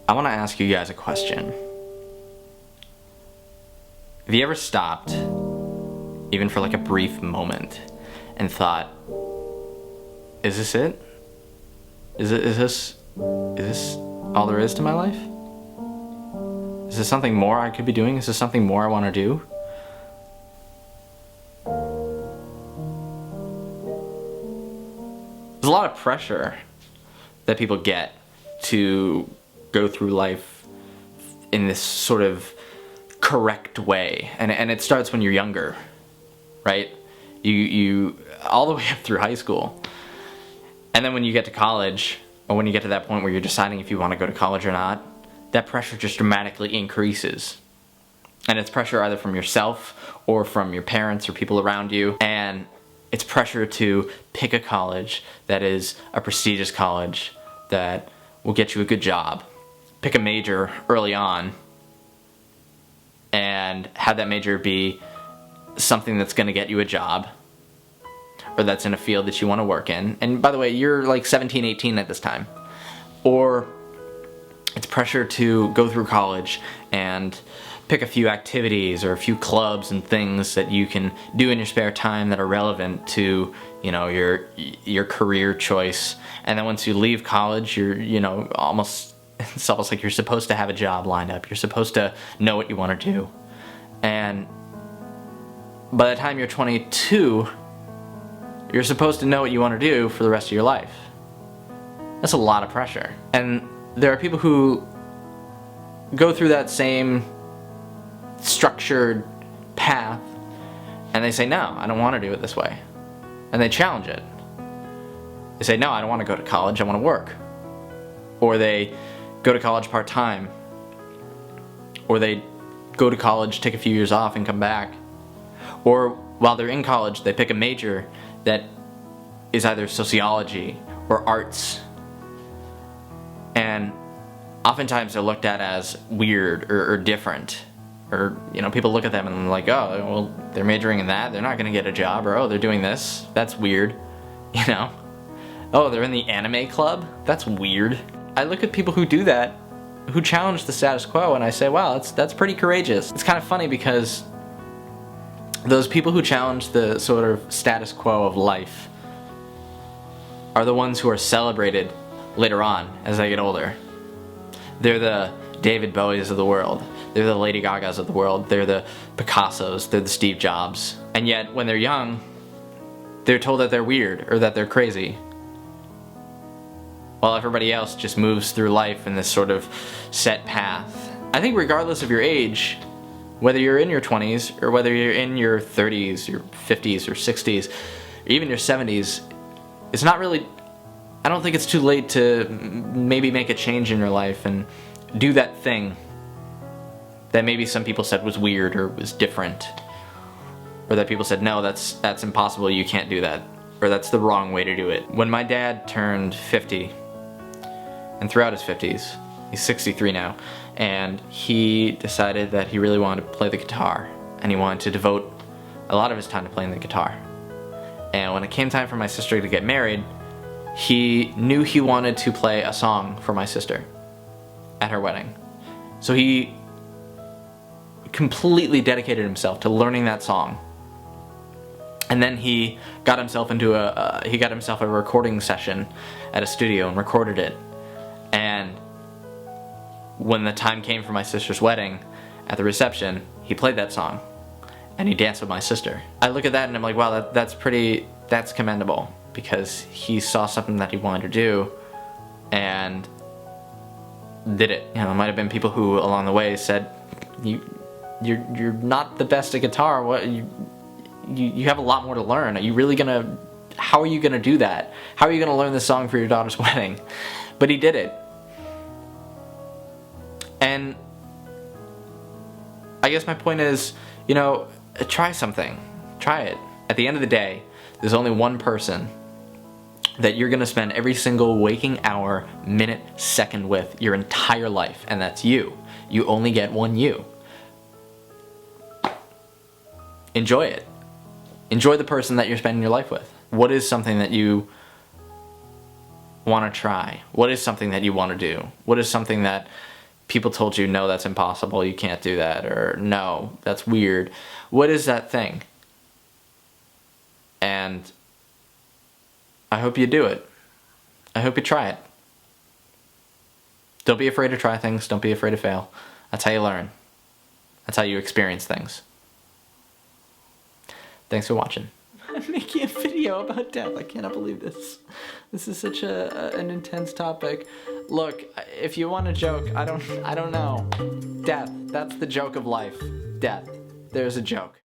I want to ask you guys a question. Have you ever stopped, even for like a brief moment, and thought, is this it? Is this all there is to my life? Is this something more I could be doing? Is this something more I want to do? There's a lot of pressure that people get to go through life in this sort of correct way, and it starts when you're younger, right? You all the way up through high school, and then when you get to college, or when you get to that point where you're deciding if you want to go to college or not, that pressure just dramatically increases. And it's pressure either from yourself or from your parents or people around you, and it's pressure to pick a college that is a prestigious college that will get you a good job. Pick a major early on and have that major be something that's going to get you a job, or that's in a field that you want to work in. And by the way, you're like 17, 18 at this time. Or it's pressure to go through college and pick a few activities or a few clubs and things that you can do in your spare time that are relevant to, you know, your career choice. And then once you leave college, it's almost like you're supposed to have a job lined up. You're supposed to know what you want to do. And by the time you're 22, you're supposed to know what you want to do for the rest of your life. That's a lot of pressure. And there are people who go through that same structured path and they say, no, I don't want to do it this way. And they challenge it. They say, no, I don't want to go to college, I want to work. Or they go to college part-time. Or they go to college, take a few years off and come back. Or while they're in college, they pick a major that is either sociology or arts. And oftentimes they're looked at as weird or different. Or, people look at them and they're like, oh, well, they're majoring in that, they're not going to get a job. Or, oh, they're doing this, that's weird. Oh, they're in the anime club, that's weird. I look at people who do that, who challenge the status quo, and I say, wow, that's pretty courageous. It's kind of funny because those people who challenge the sort of status quo of life are the ones who are celebrated later on as they get older. They're the David Bowies of the world. They're the Lady Gagas of the world. They're the Picassos. They're the Steve Jobs. And yet, when they're young, they're told that they're weird or that they're crazy, while everybody else just moves through life in this sort of set path. I think regardless of your age, whether you're in your 20s or whether you're in your 30s, your 50s or 60s, or even your 70s, it's not really, I don't think it's too late to maybe make a change in your life and do that thing that maybe some people said was weird or was different, or that people said, no, that's impossible, you can't do that, or that's the wrong way to do it. When my dad turned 50, and throughout his 50s, he's 63 now, and he decided that he really wanted to play the guitar, and he wanted to devote a lot of his time to playing the guitar. And when it came time for my sister to get married, he knew he wanted to play a song for my sister at her wedding. So he completely dedicated himself to learning that song. And then he got himself into a recording session at a studio and recorded it. And when the time came for my sister's wedding, at the reception, he played that song and he danced with my sister. I look at that and I'm like, wow, that's commendable, because he saw something that he wanted to do and did it. There might have been people who along the way said, you're not the best at guitar. What you have a lot more to learn. How are you gonna do that? How are you gonna learn this song for your daughter's wedding? But he did it. And I guess my point is, try something. Try it. At the end of the day, there's only one person that you're gonna spend every single waking hour, minute, second with your entire life, and that's you. You only get one you. Enjoy it. Enjoy the person that you're spending your life with. What is something that you want to try? What is something that you want to do? What is something that people told you, no, that's impossible, you can't do that, or no, that's weird. What is that thing? And I hope you do it. I hope you try it. Don't be afraid to try things. Don't be afraid to fail. That's how you learn. That's how you experience things. Thanks for watching. I'm making a video about death. I cannot believe this. This is such an intense topic. Look, if you want a joke, I don't know. Death. That's the joke of life. Death. There's a joke.